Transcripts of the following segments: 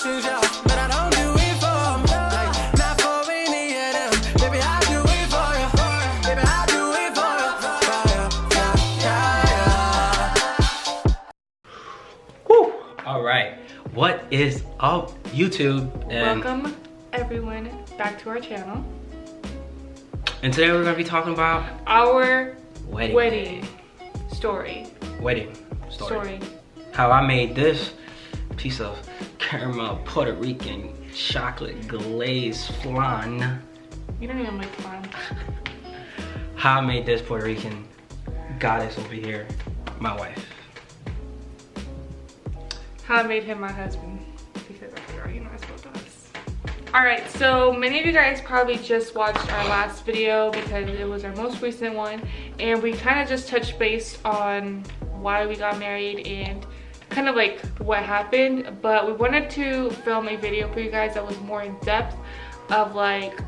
emotions, yeah, but I don't do it for 'em. Like, not for any of them. Baby, I do it for you. Baby, I do it for you. Whew. All right, what is up, YouTube? And welcome everyone back to our channel. And today we're gonna be talking about our wedding story. How I made this piece of caramel Puerto Rican chocolate glaze flan. You don't even make flan. How I made this Puerto Rican goddess over here, my wife. How I made him my husband, because after all, you know, I spoke to us. Alright, so many of you guys probably just watched our last video because it was our most recent one, and we kind of just touched base on why we got married and kind of like what happened, but we wanted to film a video for you guys that was more in depth of, like,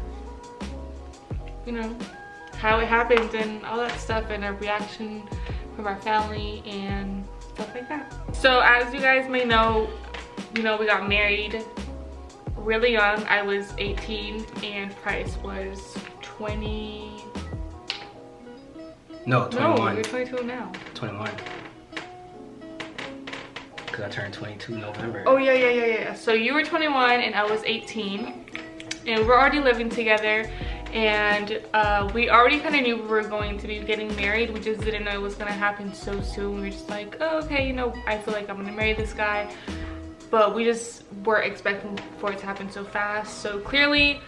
you know, how it happened and all that stuff, and a reaction from our family and stuff like that. So as you guys may know, we got married really young. I was 18 and Price was 20. No, 21. No, you're 22 now. 21. Because I turned 22 November. Oh yeah. So you were 21 and I was 18. And we're already living together. And we already kind of knew we were going to be getting married. We just didn't know it was going to happen so soon. We were just like, oh, okay, I feel like I'm going to marry this guy. But we just weren't expecting for it to happen so fast. So clearly,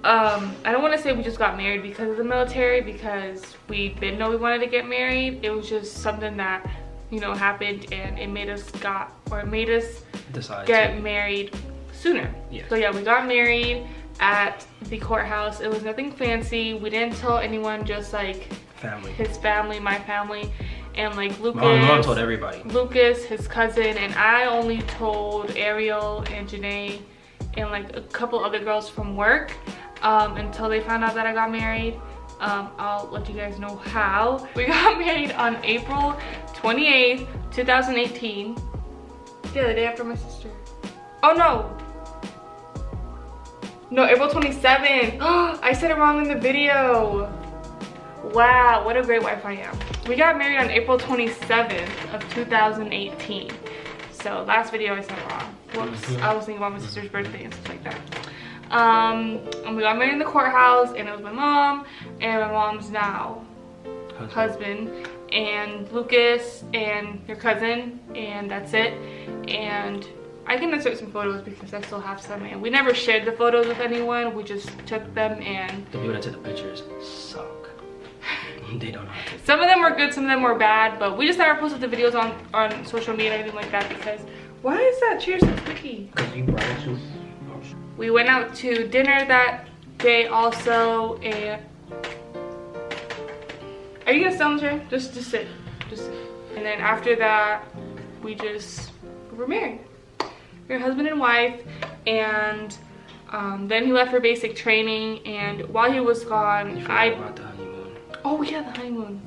I don't want to say we just got married because of the military, because we didn't know we wanted to get married. It was just something that, happened, and it made us decide get married sooner. Yes. So yeah, we got married at the courthouse. It was nothing fancy. We didn't tell anyone, just like family, his family, my family, and like Lucas. Mom told everybody. Lucas, his cousin, and I only told Ariel and Janae and like a couple other girls from work until they found out that I got married. I'll let you guys know how. We got married on April 28th, 2018. Yeah, the day after my sister. Oh no! No, April 27th. I said it wrong in the video. Wow, what a great wife I am. We got married on April 27th of 2018. So last video I said wrong. Whoops. I was thinking about my sister's birthday and stuff like that. And we got married in the courthouse, and it was my mom and my mom's now husband and Lucas and your cousin, and that's it. And I can insert some photos because I still have some, and we never shared the photos with anyone. We just took them, and the people that took the pictures suck. They don't know how to. Some of them were good, some of them were bad, but we just never posted the videos on social media or anything like that because why is that chair so squeaky? Because you brought it to. We went out to dinner that day also, and are you gonna stay on the chair? Just sit. And then after that, we were married. We were husband and wife, and then he left for basic training, and while he was gone, about the honeymoon. Oh yeah, the honeymoon.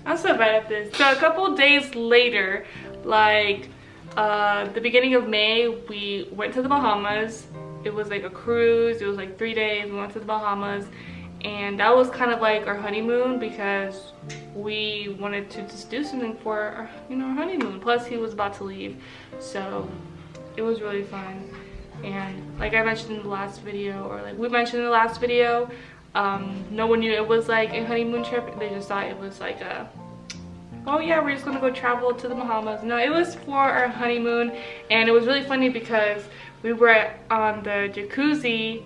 I'm so bad at this. So a couple days later, like the beginning of May, we went to the Bahamas. It was like a cruise. It was like 3 days. We went to the Bahamas, and that was kind of like our honeymoon because we wanted to just do something for our, our honeymoon. Plus he was about to leave, so it was really fun. And like I mentioned in the last video, or like we mentioned in the last video, no one knew it was like a honeymoon trip. They just thought it was like oh yeah, we're just gonna go travel to the Bahamas. No, it was for our honeymoon, and it was really funny because we were on the jacuzzi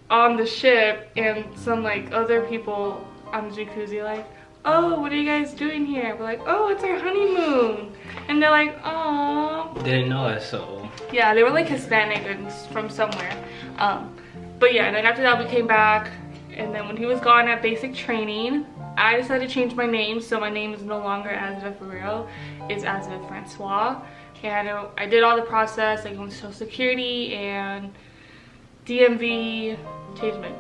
on the ship, and some like other people on the jacuzzi like, oh, what are you guys doing here? We're like, oh, it's our honeymoon. And they're like, oh. They didn't know us, so. Yeah, they were like Hispanic and from somewhere. But yeah, and then after that we came back, and then when he was gone at basic training, I decided to change my name, so my name is no longer Azza Ferrero, it's Azza Francois. And I did all the process, like on Social Security and DMV, changed my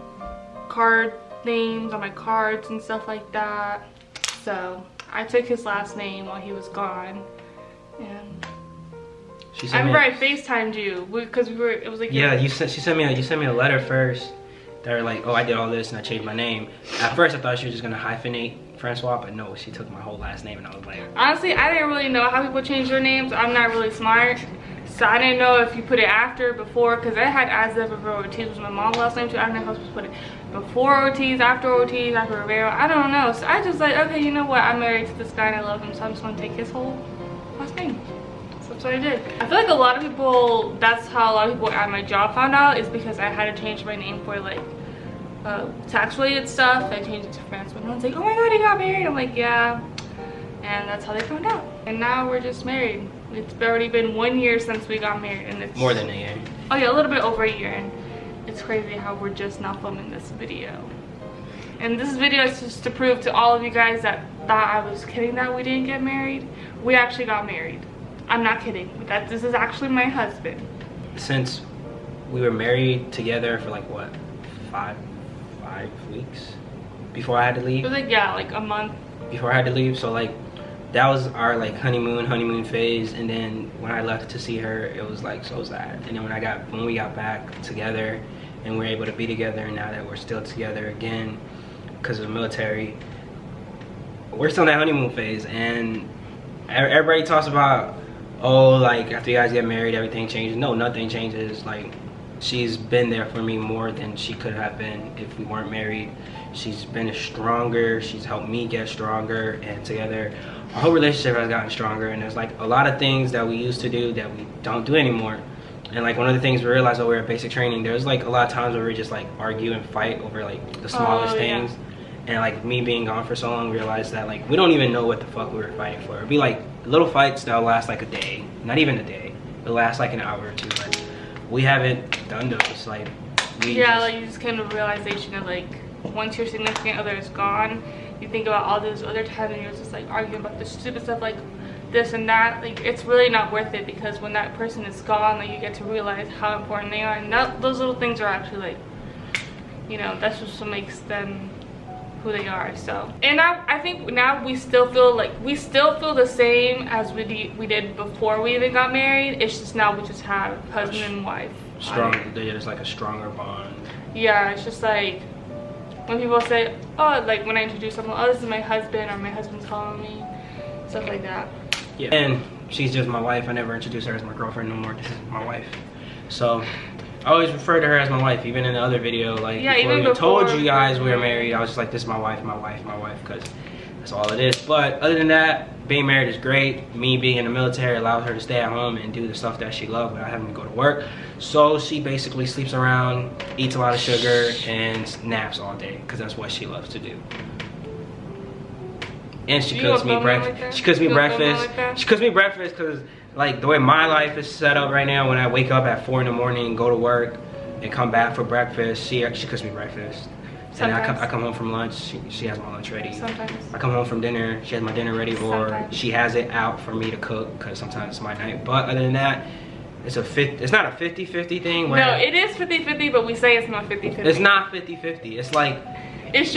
card names on my cards and stuff like that. So I took his last name while he was gone, and She I sent me remember I FaceTimed you because we were. It was like yeah, you sent me a letter first. They were like, oh, I did all this and I changed my name. At first, I thought she was just gonna hyphenate Francois, but no, she took my whole last name, and I was like, honestly, I didn't really know how people change their names. I'm not really smart, so I didn't know if you put it after, before, because I had Azef Rivera Ortiz was my mom's last name too. I don't know if I was supposed to put it before Ortiz, after Rivera. I don't know. So I just like, okay, you know what? I'm married to this guy and I love him, so I'm just gonna take his whole last name. So that's what I did. I feel like a lot of people, that's how a lot of people at my job found out, is because I had to change my name for like tax related stuff. I changed it to Francois. And everyone's like, oh my god, he got married. I'm like, yeah. And that's how they found out. And now we're just married. It's already been 1 year since we got married, and it's more than a year. Oh yeah, a little bit over a year, and it's crazy how we're just now filming this video. And this video is just to prove to all of you guys that thought I was kidding that we didn't get married. We actually got married. I'm not kidding. This is actually my husband. Since we were married together for like what, five weeks before I had to leave. It was like, yeah, like a month before I had to leave. So like that was our like honeymoon phase, and then when I left to see her, it was like so sad. And then when we got back together and we were able to be together, and now that we're still together again because of the military, we're still in that honeymoon phase. And everybody talks about, oh, like after you guys get married everything changes. No, nothing changes. Like, she's been there for me more than she could have been if we weren't married. She's been stronger. She's helped me get stronger, and together our whole relationship has gotten stronger. And there's like a lot of things that we used to do that we don't do anymore. And like one of the things we realized while we were at basic training, there's like a lot of times where we just like argue and fight over like the smallest things. And like me being gone for so long, we realized that like we don't even know what the fuck we were fighting for. It'd be like little fights that'll last like a day, not even a day. It'll last like an hour or two. But we haven't done those. Like like you just came to the realization of like once your significant other is gone, you think about all those other times and you're just like arguing about the stupid stuff like this and that. Like it's really not worth it, because when that person is gone, like you get to realize how important they are, and those little things are actually like, you know, that's just what makes them who they are. So, and I think now we still feel the same as we did before we even got married. It's just now we just have husband and wife. There's like a stronger bond. Yeah, it's just like when people say, oh, like when I introduce someone, oh, this is my husband, or my husband's calling me, stuff like that. Yeah, and she's just my wife. I never introduce her as my girlfriend no more. This is my wife. So I always refer to her as my wife, even in the other video. Like, yeah, before I told you guys we were married, I was just like, this is my wife, because that's all it is. But other than that, being married is great. Me being in the military allowed her to stay at home and do the stuff that she loved without having to go to work. So she basically sleeps around, eats a lot of sugar, and naps all day, because that's what she loves to do. And she cooks me breakfast. She cooks me breakfast because like the way my life is set up right now, when I wake up at 4 in the morning and go to work and come back for breakfast, she cooks me breakfast. Sometimes. And I come home from lunch, she has my lunch ready. Sometimes. I come home from dinner, she has my dinner ready, or sometimes she has it out for me to cook, because sometimes it's my night. But other than that, it's not a 50-50 thing. Where no, it is 50-50, but we say it's not 50-50. It's not 50-50. It's like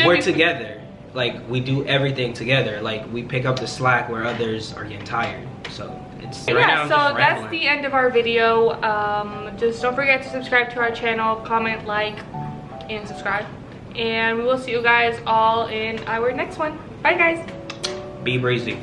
we're together. Like we do everything together. Like we pick up the slack where others are getting tired. So it's right now, so that's the end of our video. Just don't forget to subscribe to our channel, comment, like, and subscribe. And we will see you guys all in our next one. Bye guys. Be breezy.